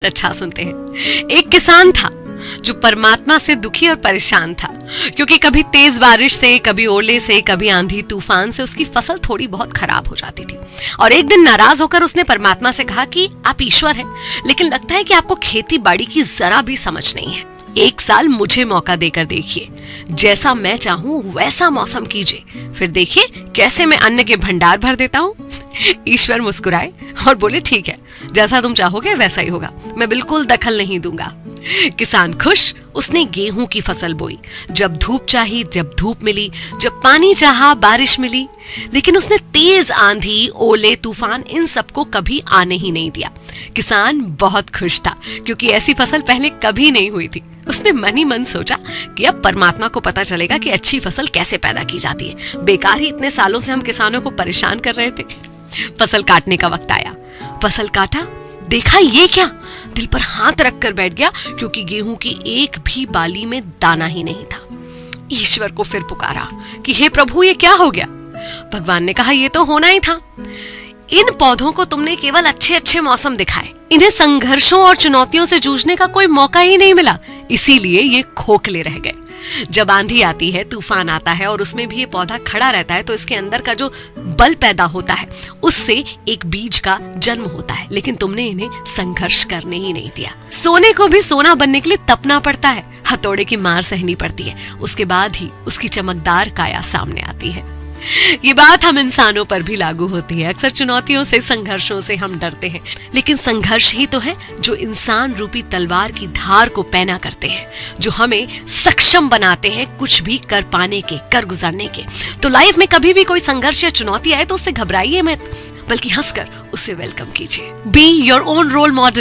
अच्छा सुनते हैं। एक किसान था जो परमात्मा से दुखी और परेशान था क्योंकि कभी तेज बारिश से, कभी ओले से, कभी आंधी तूफान से उसकी फसल थोड़ी बहुत खराब हो जाती थी। और एक दिन नाराज होकर उसने परमात्मा से कहा कि आप ईश्वर हैं, लेकिन लगता है कि आपको खेती बाड़ी की जरा भी समझ नहीं है। एक साल मुझे मौका देकर देखिए, जैसा मैं चाहूं वैसा मौसम कीजिए, फिर देखिए कैसे मैं अन्न के भंडार भर देता हूँ। ईश्वर मुस्कुराए और बोले, ठीक है, जैसा तुम चाहोगे वैसा ही होगा, मैं बिल्कुल दखल नहीं दूंगा। किसान खुश, उसने गेहूं की फसल बोई। जब धूप चाही जब धूप मिली, जब पानी चाहा बारिश मिली, लेकिन उसने तेज आंधी, ओले, तूफान इन सबको कभी आने ही नहीं दिया। किसान बहुत खुश था क्योंकि ऐसी फसल पहले कभी नहीं हुई थी। उसने मन ही मन सोचा कि अब परमात्मा को पता चलेगा कि अच्छी फसल कैसे पैदा की जाती है। बेकार ही इतने सालों से हम किसानों को परेशान कर रहे थे। फसल काटने का वक्त आया। फसल काटा, देखा ये क्या, दिल पर हाथ रखकर बैठ गया क्योंकि गेहूं की एक भी बाली में दाना ही नहीं था। ईश्वर को फिर पुकारा कि हे प्रभु, ये क्या हो गया। भगवान ने कहा, ये तो होना ही था। इन पौधों को तुमने केवल अच्छे अच्छे मौसम दिखाए, इन्हें संघर्षों और चुनौतियों से जूझने का कोई मौका ही नहीं मिला, इसीलिए ये खोखले रह गए। जब आंधी आती है, तूफान आता है और उसमें भी ये पौधा खड़ा रहता है तो इसके अंदर का जो बल पैदा होता है उससे एक बीज का जन्म होता है, लेकिन तुमने इन्हें संघर्ष करने ही नहीं दिया। सोने को भी सोना बनने के लिए तपना पड़ता है, हथौड़े की मार सहनी पड़ती है, उसके बाद ही उसकी चमकदार काया सामने आती है। ये बात हम इंसानों पर भी लागू होती है। अक्सर चुनौतियों से, संघर्षों से हम डरते हैं, लेकिन संघर्ष ही तो है जो इंसान रूपी तलवार की धार को पैना करते हैं, जो हमें सक्षम बनाते हैं कुछ भी कर पाने के, कर गुजरने के। तो लाइफ में कभी भी कोई संघर्ष या चुनौती आए तो उससे घबराइए मत, बल्कि हंसकर उसे वेलकम कीजिए। Be your own role model.